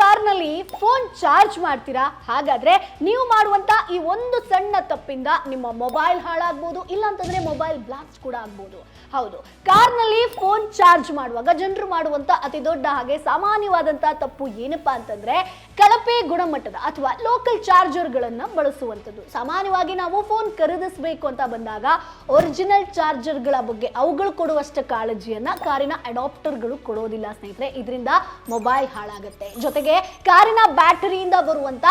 ಕಾರ್ನಲ್ಲಿ phone charge ಮಾಡ್ತೀರಾ? ಹಾಗಾದ್ರೆ ನೀವು ಮಾಡುವಂತ ಈ ಒಂದು ಸಣ್ಣ ತಪ್ಪಿಂದ ನಿಮ್ಮ ಮೊಬೈಲ್ ಹಾಳಾಗ್ಬೋದು, ಇಲ್ಲ ಅಂತಂದ್ರೆ ಮೊಬೈಲ್ ಬ್ಲಾಸ್ಟ್ ಕೂಡ ಆಗ್ಬೋದು. ಹೌದು, ಕಾರ್ನಲ್ಲಿ ಫೋನ್ ಚಾರ್ಜ್ ಮಾಡುವಾಗ ಜನರು ಮಾಡುವಂತ ಅತಿ ದೊಡ್ಡ ಹಾಗೆ ಸಾಮಾನ್ಯವಾದಂತ ತಪ್ಪು ಏನಪ್ಪಾ ಅಂತಂದ್ರೆ ಕಳಪೆ ಗುಣಮಟ್ಟದ ಅಥವಾ ಲೋಕಲ್ ಚಾರ್ಜರ್ ಗಳನ್ನ ಬಳಸುವಂತದ್ದು. ಸಾಮಾನ್ಯವಾಗಿ ನಾವು ಫೋನ್ ಖರೀದಿಸಬೇಕು ಅಂತ ಬಂದಾಗ ಒರಿಜಿನಲ್ ಚಾರ್ಜರ್ ಗಳ ಬಗ್ಗೆ ಅವುಗಳು ಕೊಡುವಷ್ಟು ಕಾಳಜಿಯನ್ನ ಕಾರಿನ ಅಡಾಪ್ಟರ್ ಗಳು ಕೊಡೋದಿಲ್ಲ ಸ್ನೇಹಿತರೆ. ಇದರಿಂದ ಮೊಬೈಲ್ ಹಾಳಾಗುತ್ತೆ. ಜೊತೆಗೆ ಕಾರಿನ ಬ್ಯಾಟರಿಯಿಂದ ಬರುವಂತ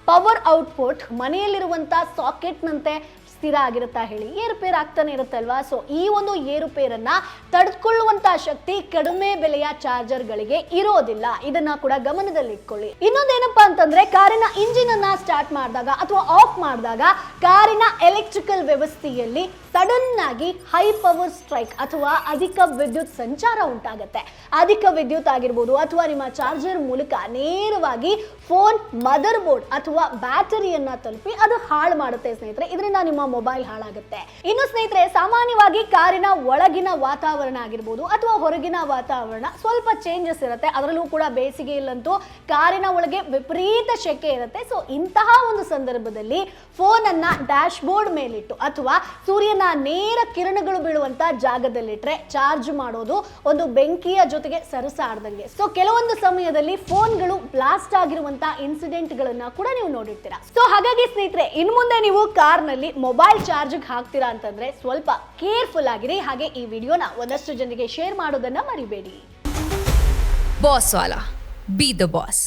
ಪವರ್ ಔಟ್ಪುಟ್ ಮನೆಯಲ್ಲಿರುವಂತ ಸಾಕೆಟ್ ನಂತೆ ಸ್ಥಿರ ಆಗಿರುತ್ತಾ ಹೇಳಿ, ಏರುಪೇರು ಆಗ್ತಾನೆ ಇರುತ್ತಲ್ವಾ. ಸೊ ಈ ಒಂದು ಏರುಪೇರನ್ನ ತಡೆದುಕೊಳ್ಳುವಂತ ಶಕ್ತಿ ಕಡಿಮೆ ಬೆಲೆಯ ಚಾರ್ಜರ್ ಗಳಿಗೆ ಇರೋದಿಲ್ಲ. ಇದನ್ನ ಕೂಡ ಗಮನದಲ್ಲಿಟ್ಕೊಳ್ಳಿ. ಇನ್ನೊಂದೇನಪ್ಪಾ ಅಂತಂದ್ರೆ ಕಾರಿನ ಇಂಜಿನ್ ಅನ್ನ ಸ್ಟಾರ್ಟ್ ಮಾಡಿದಾಗ ಅಥವಾ ಆಫ್ ಮಾಡಿದಾಗ ಕಾರಿನ ಎಲೆಕ್ಟ್ರಿಕಲ್ ವ್ಯವಸ್ಥೆಯಲ್ಲಿ ಸಡನ್ ಆಗಿ ಹೈ ಪವರ್ ಸ್ಟ್ರೈಕ್ ಅಥವಾ ಅಧಿಕ ವಿದ್ಯುತ್ ಸಂಚಾರ ಉಂಟಾಗುತ್ತೆ. ಅಧಿಕ ವಿದ್ಯುತ್ ಆಗಿರ್ಬೋದು ಅಥವಾ ನಿಮ್ಮ ಚಾರ್ಜರ್ ಮೂಲಕ ನೇರವಾಗಿ ಫೋನ್ ಮದರ್ ಬೋರ್ಡ್ ಅಥವಾ ಬ್ಯಾಟರಿಯನ್ನ ತಲುಪಿ ಅದು ಹಾಳು ಮಾಡುತ್ತೆ ಸ್ನೇಹಿತರೆ. ಇದರಿಂದ ನಿಮ್ಮ ಮೊಬೈಲ್ ಹಾಳಾಗುತ್ತೆ. ಇನ್ನು ಸ್ನೇಹಿತರೆ, ಸಾಮಾನ್ಯವಾಗಿ ಕಾರಿನ ಒಳಗಿನ ವಾತಾವರಣ ಆಗಿರ್ಬೋದು ಅಥವಾ ಹೊರಗಿನ ವಾತಾವರಣ ಸ್ವಲ್ಪ ಚೇಂಜಸ್ ಇರುತ್ತೆ. ಅದರಲ್ಲೂ ಕೂಡ ಬೇಸಿಗೆಯಲ್ಲಂತೂ ಕಾರಿನ ಒಳಗೆ ವಿಪರೀತ ಶೆಕೆ ಇರುತ್ತೆ. ಸೊ ಇಂತಹ ಒಂದು ಸಂದರ್ಭದಲ್ಲಿ ಫೋನ್ ಅನ್ನ ಡ್ಯಾಶ್ ಬೋರ್ಡ್ ಮೇಲಿಟ್ಟು ಅಥವಾ ಸೂರ್ಯನ ನೇರ ಕಿರಣಗಳು ಬೀಳುವಂತ ಜಾಗದಲ್ಲಿಟ್ರೆ ಚಾರ್ಜ್ ಮಾಡೋದು ಒಂದು ಬೆಂಕಿಯ ಜೊತೆಗೆ ಸರಸಾಡ್ದಂಗೆ. ಸೊ ಕೆಲವೊಂದು ಸಮಯದಲ್ಲಿ ಫೋನ್ಗಳು ಬ್ಲಾಸ್ಟ್ ಆಗಿರುವಂತ ಇನ್ಸಿಡೆಂಟ್ ಗಳನ್ನ ಕೂಡ ನೀವು ನೋಡಿರ್ತೀರಾ. ಸೊ ಹಾಗಾಗಿ ಸ್ನೇಹಿತರೆ, ಇನ್ನು ಮುಂದೆ ನೀವು ಕಾರ್ನಲ್ಲಿ ಮೊಬೈಲ್ ಚಾರ್ಜ್ ಹಾಕ್ತೀರಾ ಅಂತಂದ್ರೆ ಸ್ವಲ್ಪ ಕೇರ್ಫುಲ್ ಆಗಿರಿ. ಹಾಗೆ ಈ ವಿಡಿಯೋನ ಒಂದಷ್ಟು ಜನರಿಗೆ ಶೇರ್ ಮಾಡೋದನ್ನ ಮರಿಬೇಡಿ. Boss Vala, B the boss.